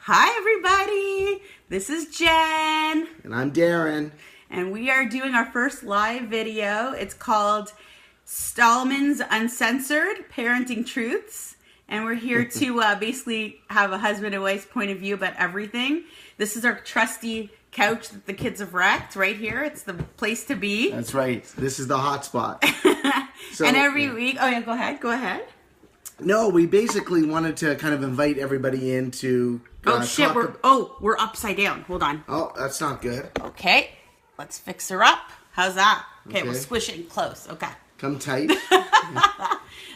Hi everybody, this is Jen. And I'm Darren. And we are doing our first live video. It's called Stallman's Uncensored, Parenting Truths. And we're here to basically have a husband and wife's point of view about everything. This is our trusty couch that the kids have wrecked right here. It's the place to be. That's right. This is the hot spot. And every week, oh yeah, go ahead. No, we basically wanted to kind of invite everybody in to we're upside down. Hold on. Oh, that's not good. Okay, let's fix her up. How's that? Okay, we'll squish it in close. Okay. Come tight.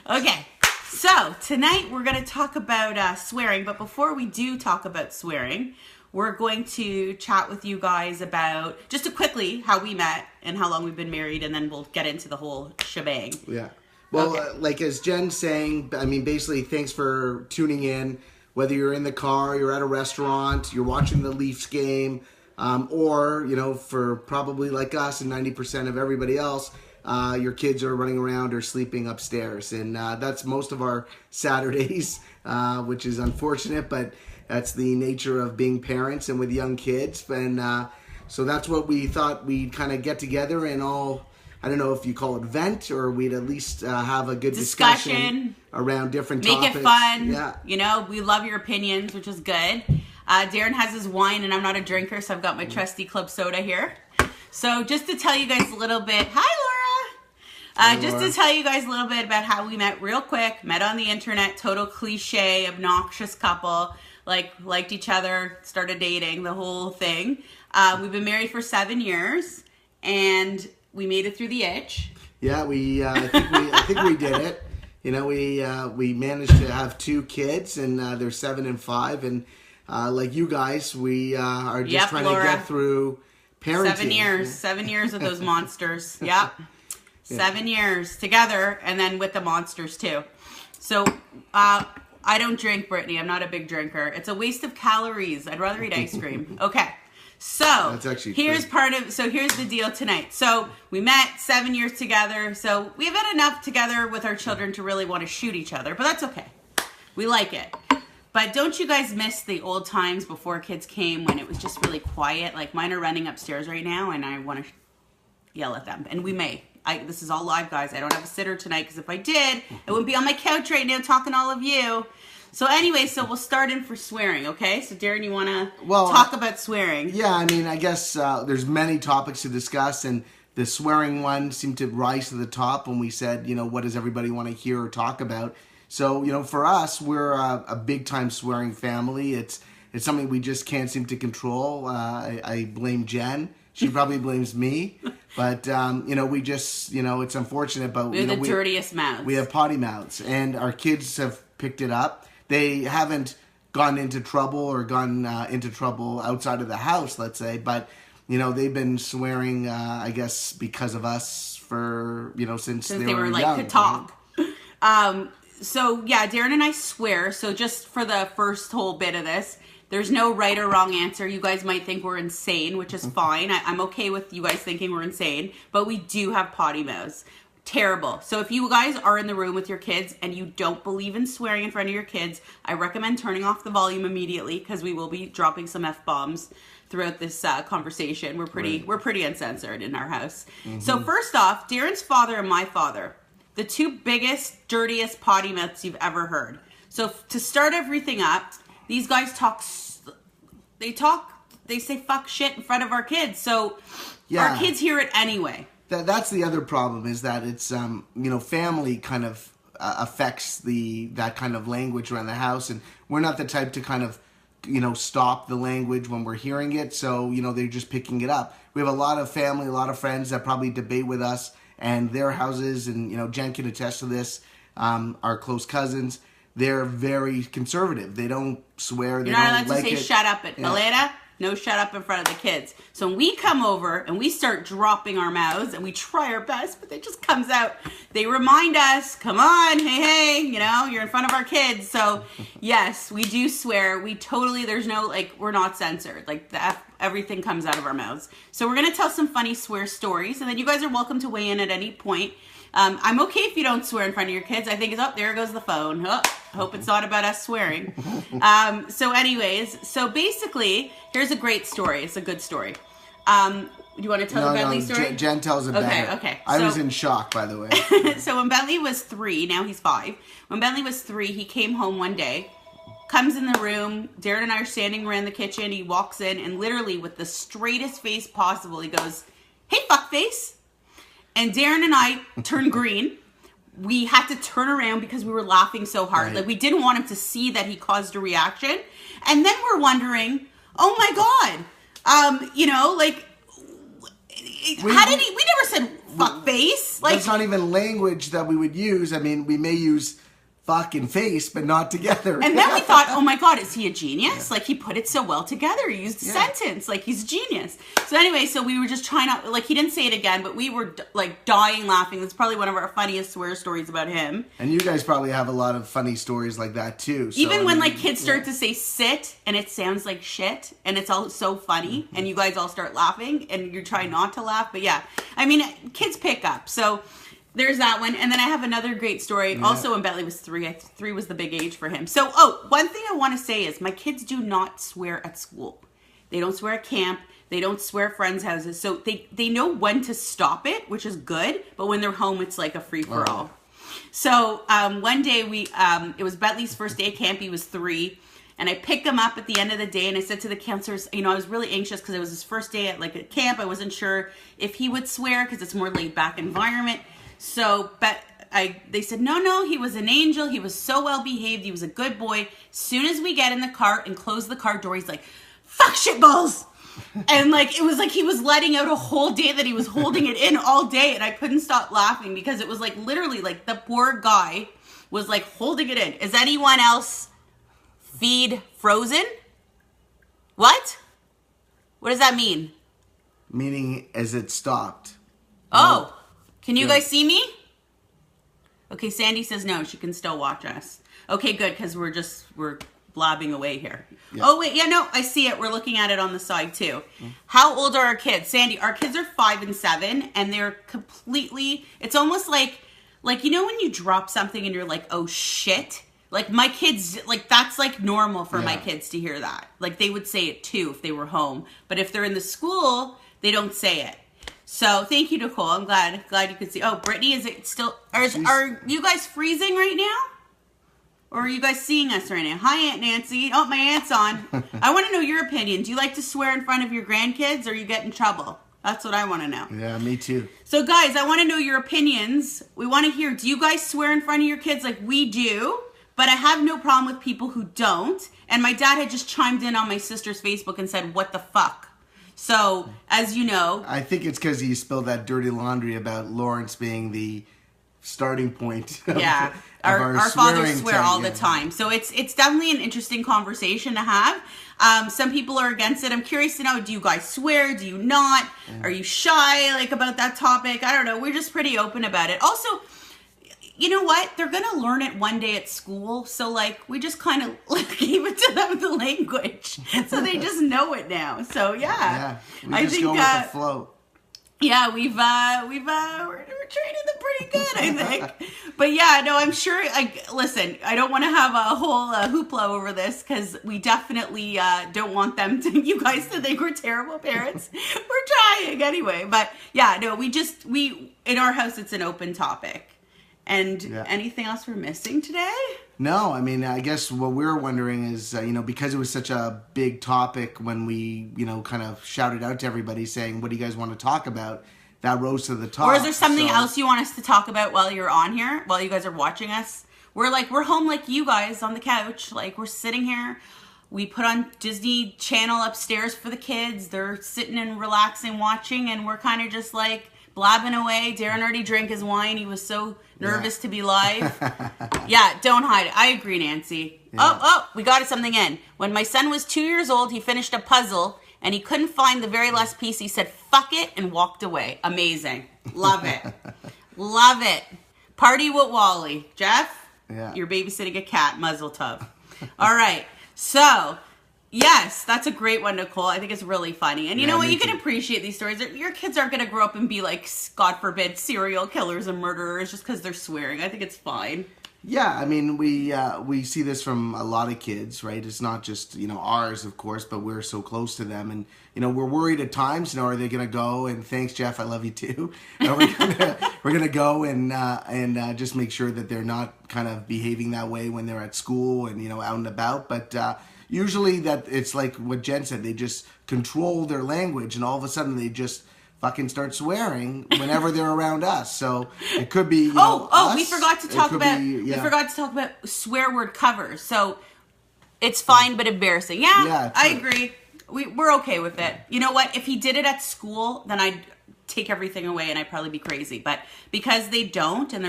Okay, so tonight we're going to talk about swearing, but before we do talk about swearing, we're going to chat with you guys about, just quickly, how we met and how long we've been married, and then we'll get into the whole shebang. Yeah. Well, like as Jen's saying, I mean, basically, thanks for tuning in. Whether you're in the car, you're at a restaurant, you're watching the Leafs game, or, you know, for probably like us and 90% of everybody else, your kids are running around or sleeping upstairs. And that's most of our Saturdays, which is unfortunate, but that's the nature of being parents and with young kids. And so that's what we thought we'd kind of get together and all, I don't know if you call it vent, or we'd at least have a good discussion around different topics. Make it fun. Yeah. You know, we love your opinions, which is good. Darren has his wine, and I'm not a drinker, so I've got my trusty club soda here. So just to tell you guys a little bit, hi Laura. Just to tell you guys a little bit about how we met real quick. Met on the internet, total cliche, obnoxious couple. Liked each other, started dating, the whole thing. We've been married for 7 years, and we made it through the itch. Yeah, I think we did it. You know, we managed to have 2 kids, and they're 7 and 5. And like you guys, we are just trying to get through parenting. 7 years of those monsters. Yep, 7 years together, and then with the monsters too. So I don't drink, Brittany. I'm not a big drinker. It's a waste of calories. I'd rather eat ice cream. Okay. So that's actually here's the deal tonight. So we met 7 years together. So we've had enough together with our children to really want to shoot each other, but that's okay. We like it. But don't you guys miss the old times before kids came when it was just really quiet? Like mine are running upstairs right now and I want to yell at them. And we may. This is all live, guys. I don't have a sitter tonight because if I did, I wouldn't be on my couch right now talking to all of you. So anyway, so we'll start in for swearing, okay? So Darren, you want to talk about swearing? Yeah, I mean, I guess there's many topics to discuss, and the swearing one seemed to rise to the top when we said, you know, what does everybody want to hear or talk about? So, you know, for us, we're a big-time swearing family. It's something we just can't seem to control. I blame Jen. She probably blames me. But, you know, we just, you know, it's unfortunate, but we're the dirtiest mouths. We have potty mouths, and our kids have picked it up. They haven't gone into trouble or gone into trouble outside of the house, let's say. But, you know, they've been swearing, I guess, because of us for, you know, since they were like, young. Could talk. So, yeah, Darren and I swear. So just for the first whole bit of this, there's no right or wrong answer. You guys might think we're insane, which is fine. I'm okay with you guys thinking we're insane. But we do have potty mouths. Terrible. So if you guys are in the room with your kids and you don't believe in swearing in front of your kids, I recommend turning off the volume immediately because we will be dropping some F-bombs throughout this conversation. We're pretty uncensored in our house. So first off, Darren's father and my father, the 2 biggest, dirtiest potty mouths you've ever heard. So to start everything up, these guys they say fuck shit in front of our kids. So our kids hear it anyway. That's the other problem, is that it's, you know, family kind of affects that kind of language around the house. And we're not the type to kind of, you know, stop the language when we're hearing it. So, you know, they're just picking it up. We have a lot of family, a lot of friends that probably debate with us and their houses. And, you know, Jen can attest to this, our close cousins. They're very conservative. They don't swear. You're not allowed to say shut up at Valera. No shut up in front of the kids. So when we come over and we start dropping our mouths and we try our best, but it just comes out. They remind us, come on, hey, you know, you're in front of our kids. So yes, we do swear. We totally, there's no, like, we're not censored. Like, everything comes out of our mouths. So we're going to tell some funny swear stories. And then you guys are welcome to weigh in at any point. I'm okay if you don't swear in front of your kids. I think it's, oh, there goes the phone. Oh, hope it's not about us swearing. So anyways, so basically, here's a great story. It's a good story. Do you want to tell the Bentley story? Jen tells it better. Okay. I was in shock, by the way. So when Bentley was 3, now he's 5. When Bentley was 3, he came home one day, comes in the room. Darren and I are standing around the kitchen. He walks in and literally with the straightest face possible, he goes, "Hey, fuckface." And Darren and I turned green. We had to turn around because we were laughing so hard. Right. Like, we didn't want him to see that he caused a reaction. And then we're wondering, oh my God, you know, like, how did he, we never said fuck face. Like, that's not even language that we would use. I mean, we may use fuck and face, but not together. And then we thought, oh my God, is he a genius? Yeah. Like, he put it so well together. He used a sentence. Like, he's a genius. So anyway, so we were just trying to, like, he didn't say it again, but we were, like, dying laughing. That's probably one of our funniest swear stories about him. And you guys probably have a lot of funny stories like that, too. So, even when, like, kids start to say sit, and it sounds like shit, and it's all so funny, and you guys all start laughing, and you're trying not to laugh. But yeah, I mean, kids pick up. So there's that one. And then I have another great story. Yeah. Also when Bentley was 3. 3 was the big age for him. So, one thing I want to say is my kids do not swear at school. They don't swear at camp. They don't swear at friends' houses. So they know when to stop it, which is good. But when they're home, it's like a free-for-all. So one day it was Bentley's first day at camp. He was 3. And I picked him up at the end of the day, and I said to the counselors, you know, I was really anxious because it was his first day at, like, a camp. I wasn't sure if he would swear because it's a more laid-back environment. So, but they said, no, he was an angel. He was so well behaved. He was a good boy. Soon as we get in the car and close the car door, he's like, fuck shitballs. And like, it was like he was letting out a whole day that he was holding it in all day. And I couldn't stop laughing because it was like literally like the poor guy was like holding it in. Is anyone else feed frozen? What? What does that mean? Meaning as it stopped. Oh. Can you guys see me? Okay, Sandy says no. She can still watch us. Okay, good, because we're blabbing away here. Yeah. Oh, wait, yeah, no, I see it. We're looking at it on the side, too. How old are our kids? Sandy, our kids are 5 and 7, and they're completely, it's almost like, you know when you drop something and you're like, oh, shit? Like, my kids, like, that's, like, normal for my kids to hear that. Like, they would say it, too, if they were home. But if they're in the school, they don't say it. So, thank you, Nicole. I'm glad you could see. Oh, Brittany, is it still... Are you guys freezing right now? Or are you guys seeing us right now? Hi, Aunt Nancy. Oh, my aunt's on. I want to know your opinion. Do you like to swear in front of your grandkids, or you get in trouble? That's what I want to know. Yeah, me too. So, guys, I want to know your opinions. We want to hear, do you guys swear in front of your kids like we do? But I have no problem with people who don't. And my dad had just chimed in on my sister's Facebook and said, what the fuck? So, as you know... I think it's because he spilled that dirty laundry about Lawrence being the starting point. Yeah. Our fathers swear all the time. So, it's definitely an interesting conversation to have. Some people are against it. I'm curious to know, do you guys swear? Do you not? Yeah. Are you shy, like, about that topic? I don't know. We're just pretty open about it. Also... You know what? They're going to learn it one day at school. So, like, we just kind of gave it to them, the language. So they just know it now. So, yeah. We just go with the flow. Yeah, we're treating them pretty good, I think. But, yeah, no, I'm sure, listen, I don't want to have a whole hoopla over this because we definitely don't want them to, you guys to think we're terrible parents. We're trying anyway. But, yeah, no, in our house, it's an open topic. And anything else we're missing today? No, I mean, I guess what we're wondering is, because it was such a big topic when we, kind of shouted out to everybody saying, what do you guys want to talk about? That rose to the top. Or is there something else you want us to talk about while you're on here, while you guys are watching us? We're home like you guys on the couch. Like, we're sitting here. We put on Disney Channel upstairs for the kids. They're sitting and relaxing, watching, and we're kind of just like blabbing away. Darren already drank his wine. He was so nervous to be live. Yeah, don't hide it. I agree, Nancy. Yeah. We got something in. When my son was 2 years old, he finished a puzzle, and he couldn't find the very last piece. He said, fuck it, and walked away. Amazing. Love it. Love it. Party with Wally. Jeff? Yeah. You're babysitting a cat, muzzle tub. All right. So, Yes, that's a great one, Nicole. I think it's really funny. And you know what? You can too. appreciate these stories. Your kids aren't going to grow up and be like, God forbid, serial killers and murderers just because they're swearing. I think it's fine. Yeah, I mean, we see this from a lot of kids, right? It's not just, ours, of course, but we're so close to them. And, we're worried at times, are they going to go? And thanks, Jeff, I love you too. Are we we're going to go and just make sure that they're not kind of behaving that way when they're at school and, out and about. But usually that it's like what Jen said, they just control their language and all of a sudden they just fucking start swearing whenever they're around us. So it could be us. We forgot to talk about we forgot to talk about swear word covers. So it's fine but embarrassing. Yeah, I agree. We're okay with it. You know what? If he did it at school, then I'd take everything away and I'd probably be crazy. But because they don't and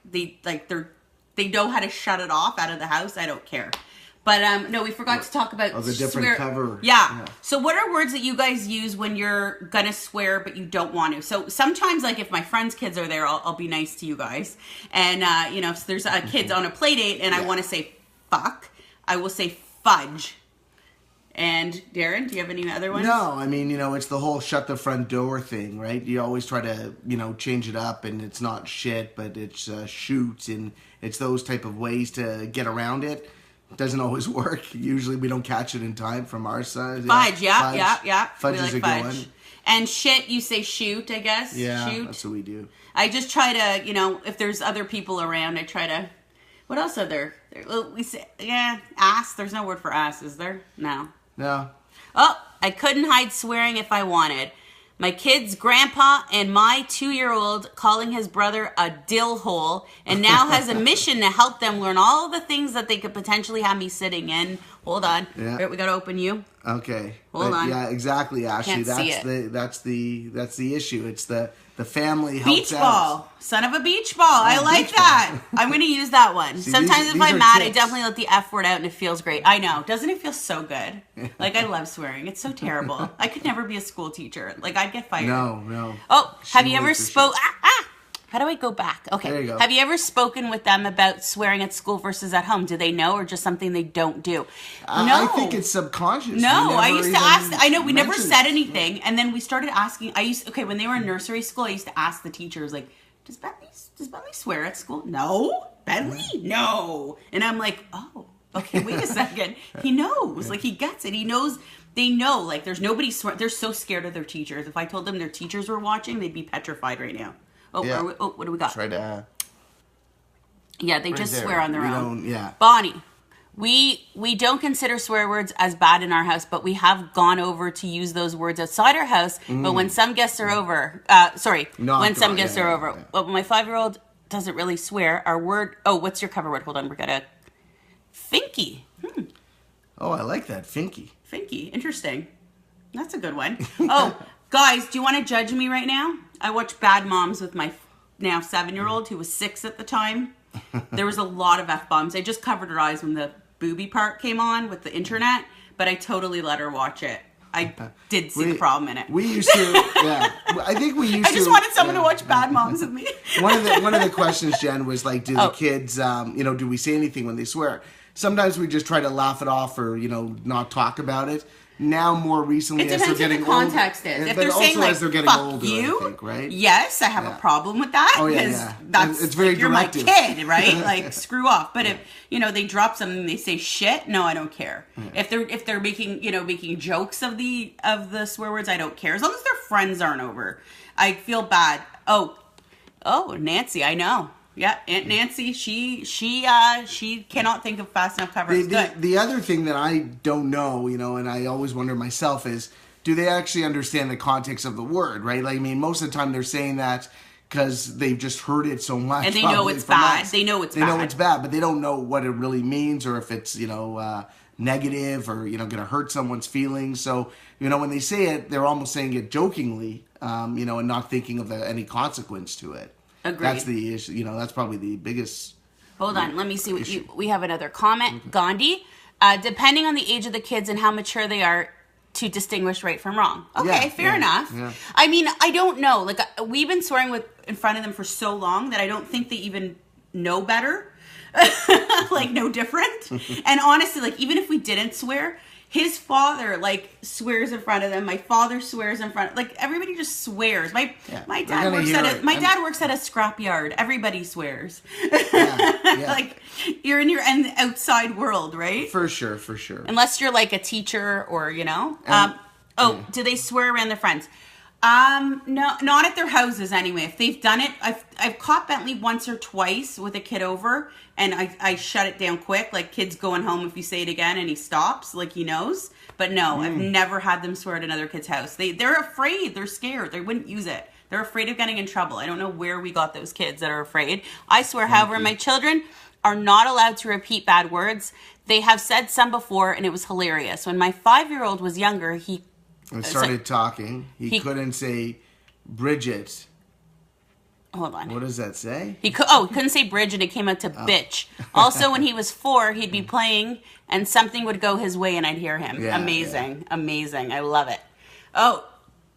they know how to shut it off out of the house, I don't care. But no, we forgot to talk about the different cover. Yeah. So what are words that you guys use when you're gonna swear but you don't want to? So sometimes, like if my friends' kids are there, I'll be nice to you guys. And if there's a kids on a play date and I want to say fuck, I will say fudge. And Darren, do you have any other ones? No, I mean, it's the whole shut the front door thing, right? You always try to, change it up and it's not shit, but it's shoot, and it's those type of ways to get around it. Doesn't always work. Usually we don't catch it in time from our side. Fudge, yeah. Fudge is a good one. And shit, you say shoot, I guess. Yeah, shoot. That's what we do. I just try to, if there's other people around, I try to. What else are there? We say, ass. There's no word for ass, is there? No. Oh, I couldn't hide swearing if I wanted. My kid's grandpa and my 2-year-old calling his brother a dill hole, and now has a mission to help them learn all the things that they could potentially have me sitting in. Hold on. Yeah. Wait, we gotta open you. Okay. Hold on. Yeah, exactly, Ashley. That's the issue. It's the family helps beach ball. Out. Son of a beach ball. I like that. I'm going to use that one. See, sometimes these if I'm mad, tips. I definitely let the F word out and it feels great. I know. Doesn't it feel so good? Like, I love swearing. It's so terrible. I could never be a school teacher. Like, I'd get fired. No. Oh, have you ever spoke? How do I go back? Okay. There you go. Have you ever spoken with them about swearing at school versus at home? Do they know, or just something they don't do? No. I think it's subconscious. No, I used to ask. I know we never said anything, and then we started asking. When they were in nursery school, I used to ask the teachers, like, does Bentley swear at school? No. Bentley? No. And I'm like, oh, okay, wait a second. He knows. Like, he gets it. He knows. They know. Like, there's nobody swear. They're so scared of their teachers. If I told them their teachers were watching, they'd be petrified right now. Oh, yeah. What do we got? Try to. Yeah, they just swear on their own. Yeah. Bonnie, we don't consider swear words as bad in our house, but we have gone over to use those words outside our house. But when some guests are over, when some guests are over, well, my 5-year-old doesn't really swear. Our word. Oh, what's your cover word? Hold on, we got a finky. Oh, I like that finky. Finky, interesting. That's a good one. Oh. Guys, do you want to judge me right now? I watched Bad Moms with my now 7-year-old who was 6 at the time. There was a lot of F-bombs. I just covered her eyes when the booby part came on with the internet, but I totally let her watch it. I did see the problem in it. We used to, I think we used to. I just wanted someone to watch Bad Moms with me. One of the questions, Jen, was like, do the kids, do we say anything when they swear? Sometimes we just try to laugh it off or, not talk about it. Now, more recently, as they're getting older, it depends what the context is. If but they're also saying, like, as they're getting fuck older, you, I think, right? Yes, I have a problem with that. Oh, yeah. That's, it's very you're directive. my kid, right? Like, screw off. But if, they drop something, they say shit, no, I don't care. Yeah. If they're making, making jokes of the swear words, I don't care. As long as their friends aren't over. I feel bad. Oh, Nancy, I know. Yeah, Aunt Nancy, she cannot think of fast enough covers. The other thing that I don't know, and I always wonder myself is, do they actually understand the context of the word, right? Like, I mean, most of the time they're saying that because they've just heard it so much. And they know it's bad. They know it's bad, but they don't know what it really means or if it's, negative or, going to hurt someone's feelings. So, when they say it, they're almost saying it jokingly, and not thinking of any consequence to it. Agreed. That's the issue. That's probably the biggest. Hold on. Let me see what we have another comment. Gandhi, depending on the age of the kids and how mature they are to distinguish right from wrong. Okay, fair enough. Yeah. I mean, I don't know. Like, we've been swearing in front of them for so long that I don't think they even know better. Like, no different. And honestly, like, even if we didn't swear, his father like swears in front of them. My father swears in front. Like everybody just swears. My dad works at a scrapyard. Everybody swears. Like you're in your outside world, right? For sure. Unless you're like a teacher or do they swear around their friends? No, not at their houses anyway. If they've done it, I've caught Bentley once or twice with a kid over, and I shut it down quick. Like kids going home if you say it again, and he stops, like he knows. But no, I've never had them swear at another kid's house. They're afraid. They're scared. They wouldn't use it. They're afraid of getting in trouble. I don't know where we got those kids that are afraid. I swear, however, my children are not allowed to repeat bad words. They have said some before, and it was hilarious. When my 5-year-old was younger, he started talking. He couldn't say Bridget. Hold on. What does that say? He couldn't say bridge, and it came out to bitch. Also, when he was 4, he'd be playing, and something would go his way, and I'd hear him. Yeah, amazing. I love it. Oh,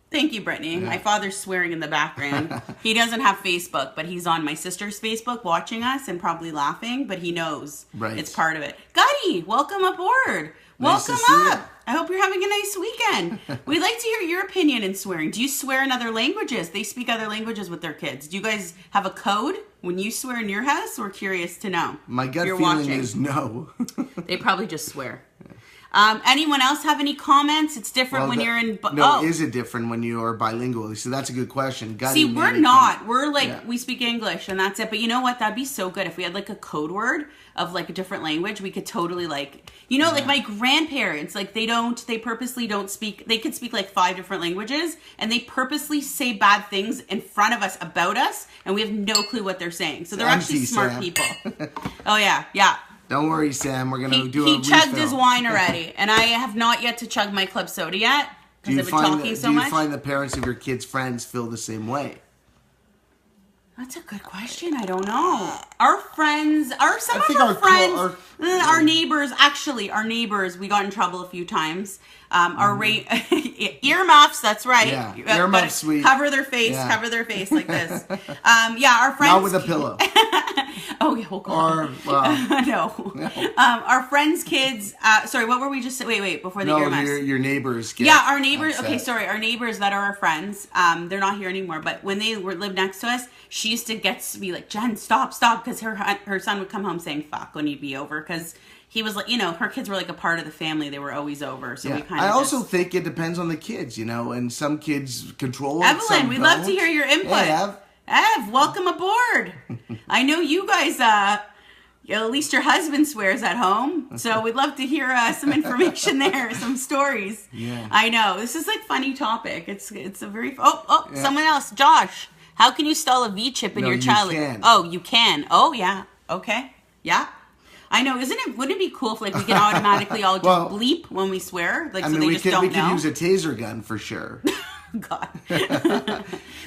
thank you, Brittany. Yeah. My father's swearing in the background. He doesn't have Facebook, but he's on my sister's Facebook watching us and probably laughing, but he knows it's part of it. Gutty, welcome aboard. Welcome up. I hope you're having a nice weekend. We'd like to hear your opinion in swearing. Do you swear in other languages? They speak other languages with their kids. Do you guys have a code when you swear in your house? We're curious to know. My gut feeling is no. They probably just swear. Anyone else have any comments? It's different when you're in... Is it different when you're bilingual? So that's a good question. See, we're not. We're like, we speak English and that's it. But you know what? That'd be so good. If we had like a code word of like a different language, we could totally like... like my grandparents, like they purposely don't speak... They could speak like 5 different languages and they purposely say bad things in front of us about us and we have no clue what they're saying. So they're actually smart people. Oh, yeah. Don't worry, Sam. We're going to do a He chugged his wine already. And I have not yet to chug my club soda yet. Because I've been talking so much. Do you find the parents of your kids' friends feel the same way? That's a good question. I don't know. Our friends, our neighbors, we got in trouble a few times. Earmuffs, that's right. Yeah, earmuffs, sweet. Cover their face like this. Our friends. Not with a pillow. Oh, yeah, no. Our friends' kids, sorry, what were we just saying? Wait, before the earmuffs. Your neighbors get our neighbors, upset. okay, sorry, our neighbors that are our friends, they're not here anymore, but when they lived next to us, she used to get to be like, Jen, stop, because her son would come home saying fuck when he'd be over, because he was like, her kids were like a part of the family. They were always over. So we kind of. I also think it depends on the kids, and some kids control it. Evelyn, we'd love to hear your input. Hey, Ev, welcome aboard. I know you guys, at least your husband swears at home. So we'd love to hear some information there, some stories. Yeah. I know. This is like funny topic. It's a very, someone else. Josh, how can you install a V-chip in your child? Can. Oh, you can. Oh, yeah. Okay. Yeah. I know, wouldn't it be cool if like we could automatically all just bleep when we swear? Like we could use a taser gun for sure. God.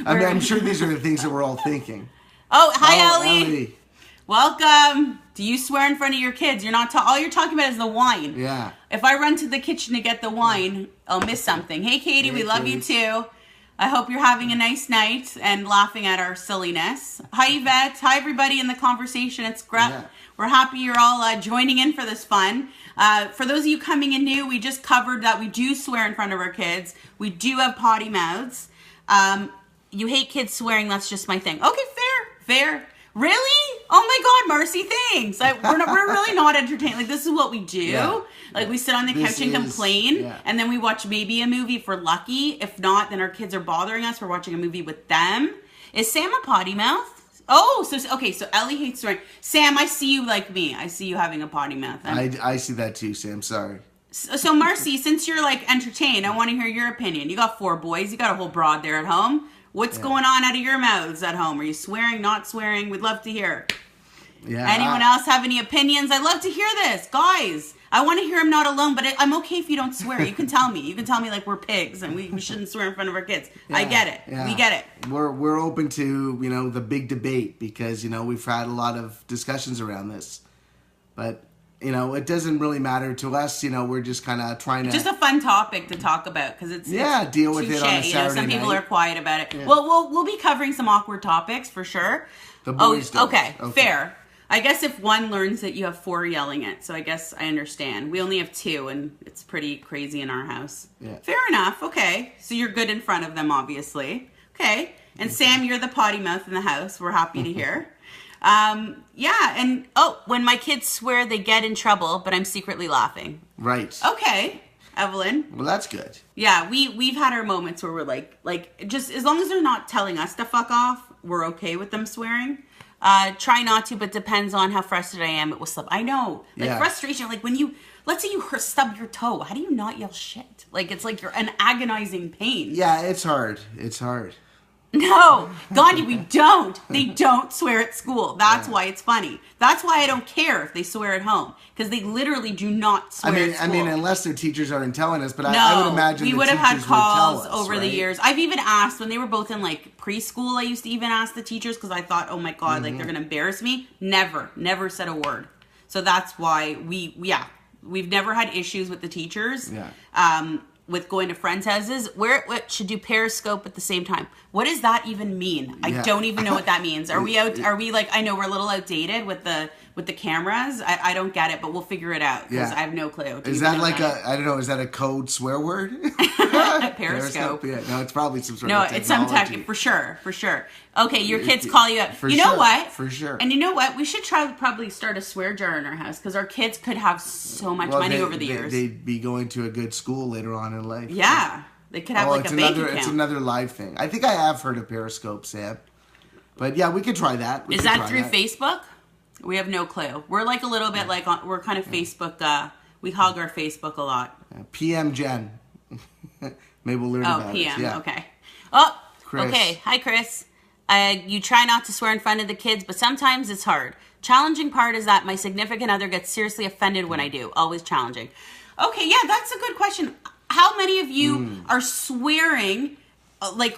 I'm sure these are the things that we're all thinking. Oh, hi Ellie. Welcome. Do you swear in front of your kids? You're not all you're talking about is the wine. Yeah. If I run to the kitchen to get the wine, I'll miss something. Hey Katie, we love you too. I hope you're having a nice night and laughing at our silliness. Hi Yvette. Hi everybody in the conversation. It's great. Yeah. We're happy you're all joining in for this fun. For those of you coming in new, we just covered that we do swear in front of our kids. We do have potty mouths. You hate kids swearing. That's just my thing. Okay, fair. Really? Oh my God, Marcy, thanks. We're really not entertained. Like, this is what we do. Yeah. Like, we sit on the couch and complain, and then we watch maybe a movie if we're lucky. If not, then our kids are bothering us. We're watching a movie with them. Is Sam a potty mouth? Oh, so Ellie hates swearing. Sam, I see you like me. I see you having a potty mouth. I see that too, Sam. Sorry. So Marcy, since you're like entertained, I want to hear your opinion. You got 4 boys. You got a whole broad there at home. What's going on out of your mouths at home? Are you swearing, not swearing? We'd love to hear. Yeah. Anyone else have any opinions? I'd love to hear this. Guys, I want to hear I'm not alone, but I'm okay if you don't swear. You can tell me. You can tell me like we're pigs and we shouldn't swear in front of our kids. Yeah, I get it. Yeah. We get it. We're open to, the big debate because, we've had a lot of discussions around this. But, it doesn't really matter to us. We're just kind of trying to... Just a fun topic to talk about because it's deal with it on a Saturday some people night. Are quiet about it. Yeah. Well, we'll be covering some awkward topics for sure. The boys don't. Okay, fair. I guess if one learns it, you have 4 yelling it. So I guess I understand. We only have 2, and it's pretty crazy in our house. Yeah. Fair enough. Okay. So you're good in front of them, obviously. Okay. And Sam, you're the potty mouth in the house. We're happy to hear. Yeah. And, when my kids swear, they get in trouble, but I'm secretly laughing. Right. Okay. Evelyn. Well, that's good. Yeah, we've had our moments where we're like just as long as they're not telling us to fuck off, we're okay with them swearing. Try not to, but depends on how frustrated I am. It will slip. I know, frustration. Like when let's say you stub your toe, how do you not yell shit? Like it's like you're an agonizing pain. Yeah, it's hard. It's hard. No, Gandhi, we don't. They don't swear at school. That's why it's funny. That's why I don't care if they swear at home, because they literally do not swear at school. I mean, unless their teachers aren't telling us, but I would imagine we the would have had teachers would tell calls us, over right? the years. I've even asked when they were both in like preschool. I used to even ask the teachers because I thought, oh my god, like they're gonna embarrass me. Never said a word. So that's why we've never had issues with the teachers. Yeah. With going to friends' houses, what should do Periscope at the same time? What does that even mean? I don't even know what that means. Are we out? Are we like? I know we're a little outdated with the cameras. I don't get it, but we'll figure it out because I have no clue. Is that like I don't know? Is that a code swear word? Periscope. Yeah, no, it's probably some sort of technology. It's some tech for sure. Okay, your kids call you up. For you know sure, what? For sure. And you know what? We should probably start a swear jar in our house because our kids could have so much money over the years. They'd be going to a good school later on in life. Yeah. They could have like a bank account. It's another live thing. I think I have heard of Periscope, Sam. But yeah, we could try that. Is that through Facebook? We have no clue. We're like a little bit like, we're kind of Facebook, we hog our Facebook a lot. PM Jen. Maybe we'll learn about it. PM, Yeah. okay. Oh, Chris. Okay. Hi, Chris. You try not to swear in front of the kids, but sometimes it's hard. Challenging part is that my significant other gets seriously offended when I do. Always challenging. Okay, yeah, that's a good question. How many of you are swearing,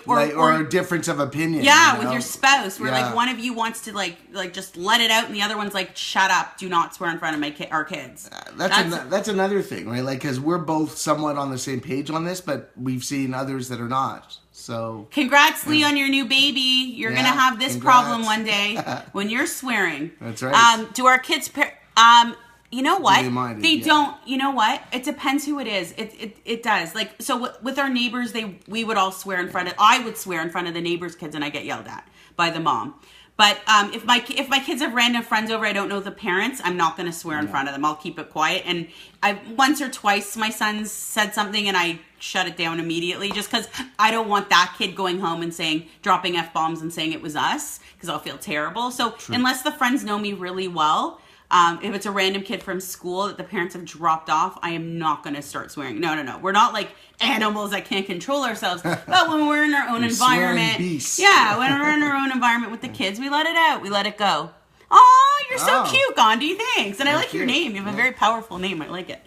or a difference of opinion? Yeah, with your spouse, where like one of you wants to like just let it out, and the other one's like, "Shut up! Do not swear in front of our kids." That's another thing, right? Like, because we're both somewhat on the same page on this, but we've seen others that are not. So, congrats, Lee, on your new baby. You're gonna have this problem one day when you're swearing. That's right. Do our kids? You know what? They don't. You know what? It depends who it is. It does. Like, so with our neighbors, we would all swear in front of. I would swear in front of the neighbors' kids, and I get yelled at by the mom. But if my kids have random friends over, I don't know the parents, I'm not going to swear in front of them. I'll keep it quiet. And once or twice, my son said something, and I shut it down immediately, just because I don't want that kid going home and dropping F-bombs and saying it was us, because I'll feel terrible. So unless the friends know me really well. If it's a random kid from school that the parents have dropped off, I am not going to start swearing. No. We're not like animals that can't control ourselves. But when we're in our own environment, when we're in our own environment with the kids, we let it out. We let it go. Oh, you're so cute, Gandhi. Thanks. And I like your name. You have a very powerful name. I like it.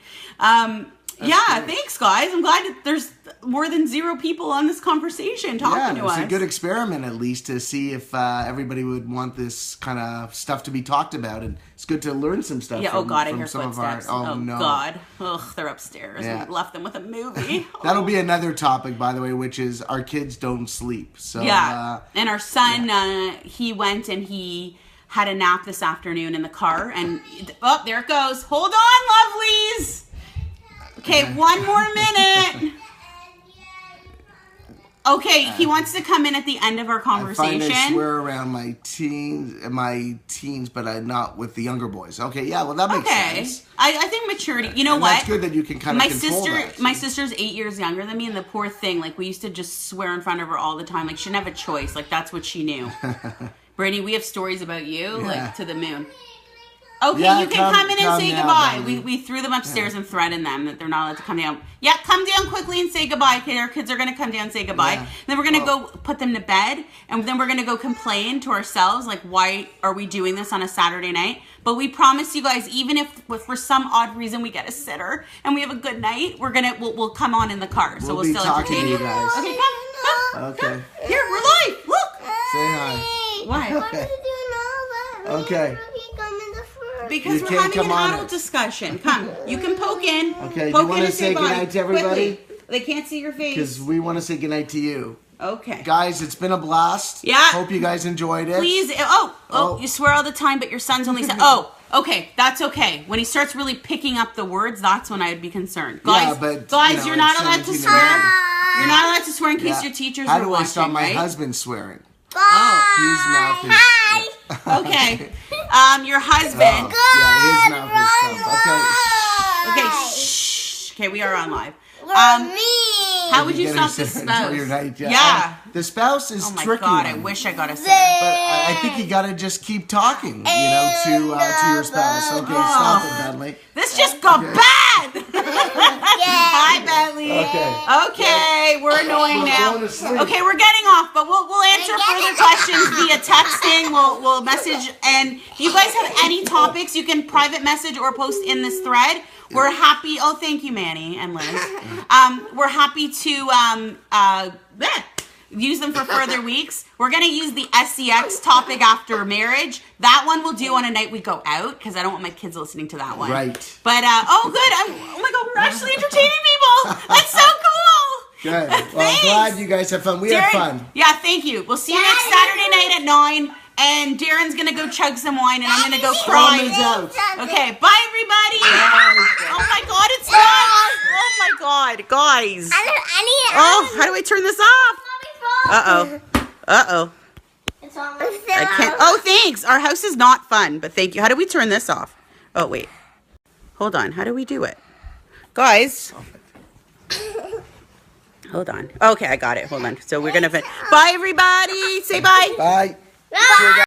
Thanks, guys. I'm glad that there's more than 0 people on this conversation talking to us. It's a good experiment, at least, to see if everybody would want this kind of stuff to be talked about. And it's good to learn some stuff from I hear some footsteps. of our... No. God. Ugh, they're upstairs. Yeah. We left them with a movie. That'll be another topic, by the way, which is our kids don't sleep. So and our son, he went and he had a nap this afternoon in the car. And, there it goes. Hold on, lovelies. Okay, one more minute. Okay, he wants to come in at the end of our conversation. I find I swear around my teens, but not with the younger boys. Okay, yeah, well that makes sense. I think maturity. You know what? That's good that you can kind of control that. My sister's 8 years younger than me, and the poor thing, like we used to just swear in front of her all the time. Like she didn't have a choice. Like that's what she knew. Brittany, we have stories about you, like to the moon. Okay, you can come in and say goodbye. We threw them upstairs and threatened them that they're not allowed to come down. Yeah, come down quickly and say goodbye. Okay, our kids are going to come down and say goodbye. Yeah. Then we're going to go put them to bed, and then we're going to go complain to ourselves, like, why are we doing this on a Saturday night? But we promise you guys, even if for some odd reason we get a sitter and we have a good night, we'll come on in the car. So we'll still entertain you guys. Okay, come. Okay. Here, we're live. Look. Say hi. Why? Okay. Okay. Because we're having an adult discussion. Come, you can poke in. Okay, do you want to say goodnight to everybody? Quickly. They can't see your face. Because we want to say goodnight to you. Okay. Guys, it's been a blast. Yeah. Hope you guys enjoyed it. Please. Oh, you swear all the time, but your son's only said, okay, that's okay. When he starts really picking up the words, that's when I'd be concerned. Guys, you're not allowed to swear. You're not allowed to swear in case your teachers are watching, How do I stop my right? husband swearing? Oh. His mouth is... Okay. Your husband. Yeah, his mouth is stuff. Okay. Okay, shh. Okay, we are on live. Me. How would you stop the spouse? Your night, Yeah. The spouse is tricky. Oh my God, I wish I got a say. But I think you gotta just keep talking, to your spouse. Okay, stop it, Bentley. This just got bad. Hi, Bentley. Okay, we're annoying now. Okay, we're getting off, but we'll answer further questions via texting. We'll message, and if you guys have any topics, you can private message or post in this thread. We're happy. Oh, thank you, Manny and Liz. We're happy to use them for further weeks. We're going to use the SCX topic after marriage. That one we'll do on a night we go out because I don't want my kids listening to that one. Right. But, good. Oh, my God, we're actually entertaining people. That's so cool. Good. Well, I'm glad you guys have fun. We had fun. Yeah, thank you. We'll see you next Saturday night at 9. And Darren's going to go chug some wine, and I'm going to go cry. Okay, bye, everybody. Oh, my God, it's not. Oh, my God, guys. How do I turn this off? Uh-oh. I can't. Oh, thanks. Our house is not fun, but thank you. How do we turn this off? Oh, wait. Hold on. How do we do it? Guys. Hold on. Okay, I got it. Hold on. So we're going to... Bye, everybody. Say bye. Bye. Bye.